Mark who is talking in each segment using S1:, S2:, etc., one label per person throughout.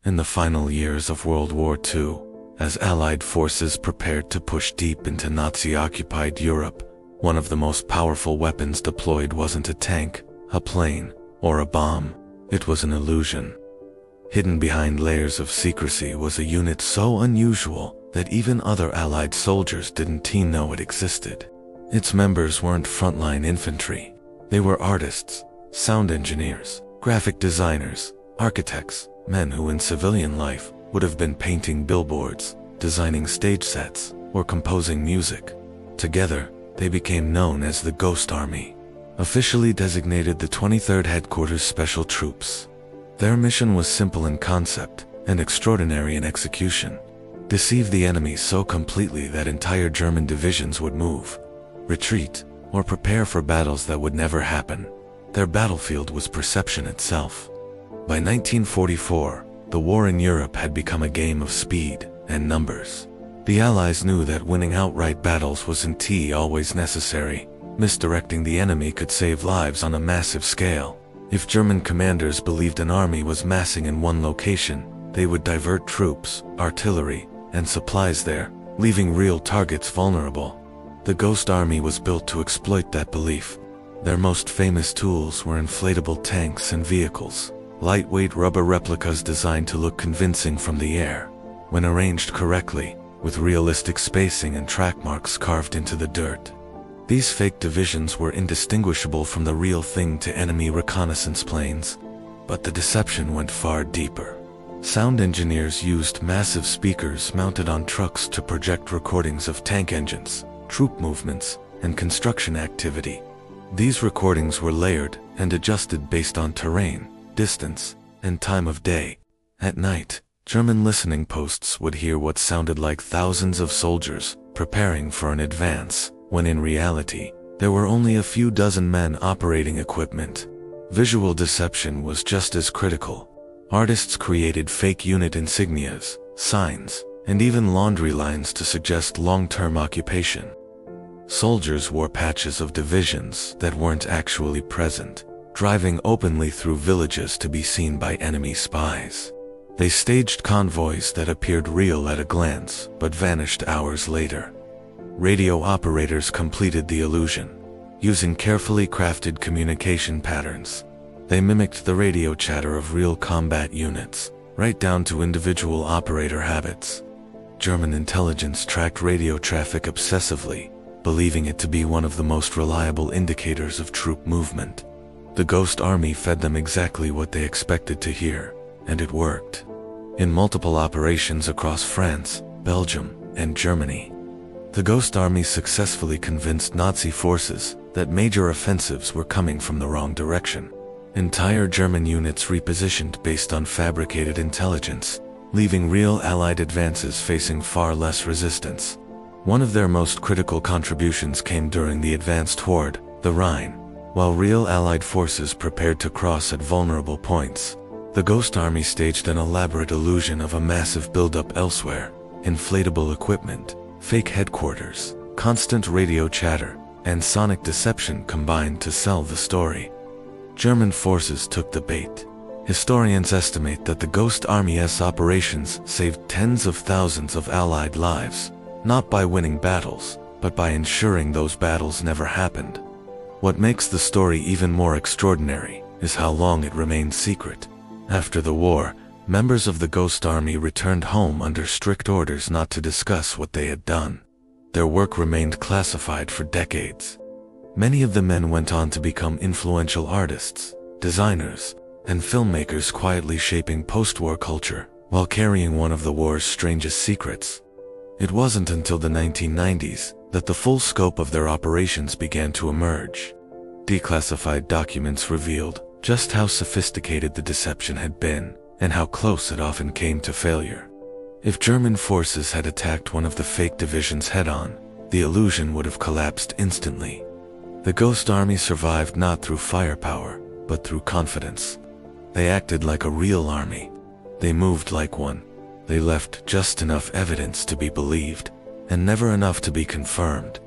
S1: In the final years of World War II, as Allied forces prepared to push deep into Nazi-occupied Europe, one of the most powerful weapons deployed wasn't a tank, a plane, or a bomb. It was an illusion. Hidden behind layers of secrecy was a unit so unusual that even other Allied soldiers didn't know it existed. Its members weren't frontline infantry. They were artists, sound engineers, graphic designers, architects, men who in civilian life would have been painting billboards, designing stage sets, or composing music. Together, they became known as the Ghost Army, officially designated the 23rd Headquarters Special Troops. Their mission was simple in concept and extraordinary in execution: deceive the enemy so completely that entire German divisions would move, retreat, or prepare for battles that would never happen. Their battlefield was perception itself. By 1944, the war in Europe had become a game of speed and numbers. The Allies knew that winning outright battles wasn't always necessary. Misdirecting the enemy could save lives on a massive scale. If German commanders believed an army was massing in one location, they would divert troops, artillery, and supplies there, leaving real targets vulnerable. The Ghost Army was built to exploit that belief. Their most famous tools were inflatable tanks and vehicles, lightweight rubber replicas designed to look convincing from the air, when arranged correctly, with realistic spacing and track marks carved into the dirt. These fake divisions were indistinguishable from the real thing to enemy reconnaissance planes. But the deception went far deeper. Sound engineers used massive speakers mounted on trucks to project recordings of tank engines, troop movements, and construction activity. These recordings were layered and adjusted based on terrain, distance, and time of day. At night, German listening posts would hear what sounded like thousands of soldiers preparing for an advance, when in reality, there were only a few dozen men operating equipment. Visual deception was just as critical. Artists created fake unit insignias, signs, and even laundry lines to suggest long-term occupation. Soldiers wore patches of divisions that weren't actually present, driving openly through villages to be seen by enemy spies. They staged convoys that appeared real at a glance, but vanished hours later. Radio operators completed the illusion. Using carefully crafted communication patterns, they mimicked the radio chatter of real combat units, right down to individual operator habits. German intelligence tracked radio traffic obsessively, believing it to be one of the most reliable indicators of troop movement. The Ghost Army fed them exactly what they expected to hear, and it worked. In multiple operations across France, Belgium, and Germany, the Ghost Army successfully convinced Nazi forces that major offensives were coming from the wrong direction. Entire German units repositioned based on fabricated intelligence, leaving real Allied advances facing far less resistance. One of their most critical contributions came during the advance toward the Rhine. While real Allied forces prepared to cross at vulnerable points, the Ghost Army staged an elaborate illusion of a massive buildup elsewhere: inflatable equipment, fake headquarters, constant radio chatter, and sonic deception combined to sell the story. German forces took the bait. Historians estimate that the Ghost Army's operations saved tens of thousands of Allied lives, not by winning battles, but by ensuring those battles never happened. What makes the story even more extraordinary is how long it remained secret. After the war, members of the Ghost Army returned home under strict orders not to discuss what they had done. Their work remained classified for decades. Many of the men went on to become influential artists, designers, and filmmakers, quietly shaping post-war culture while carrying one of the war's strangest secrets. It wasn't until the 1990s that the full scope of their operations began to emerge. Declassified documents revealed just how sophisticated the deception had been, and how close it often came to failure. If German forces had attacked one of the fake divisions head-on, the illusion would have collapsed instantly. The Ghost Army survived not through firepower, but through confidence. They acted like a real army. They moved like one. They left just enough evidence to be believed, and never enough to be confirmed.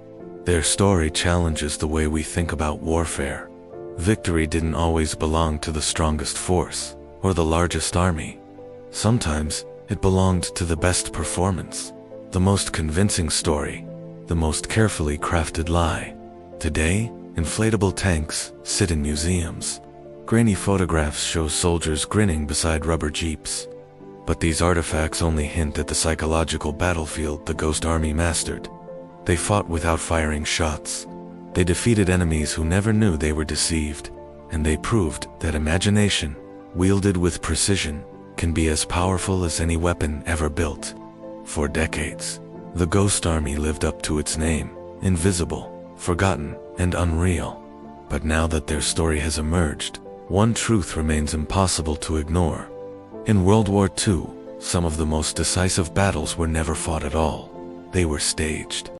S1: Their story challenges the way we think about warfare. Victory didn't always belong to the strongest force, or the largest army. Sometimes, it belonged to the best performance, the most convincing story, the most carefully crafted lie. Today, inflatable tanks sit in museums. Grainy photographs show soldiers grinning beside rubber jeeps. But these artifacts only hint at the psychological battlefield the Ghost Army mastered. They fought without firing shots. They defeated enemies who never knew they were deceived, and they proved that imagination, wielded with precision, can be as powerful as any weapon ever built. For decades, the Ghost Army lived up to its name, invisible, forgotten, and unreal. But now that their story has emerged, one truth remains impossible to ignore. In World War II, some of the most decisive battles were never fought at all. They were staged.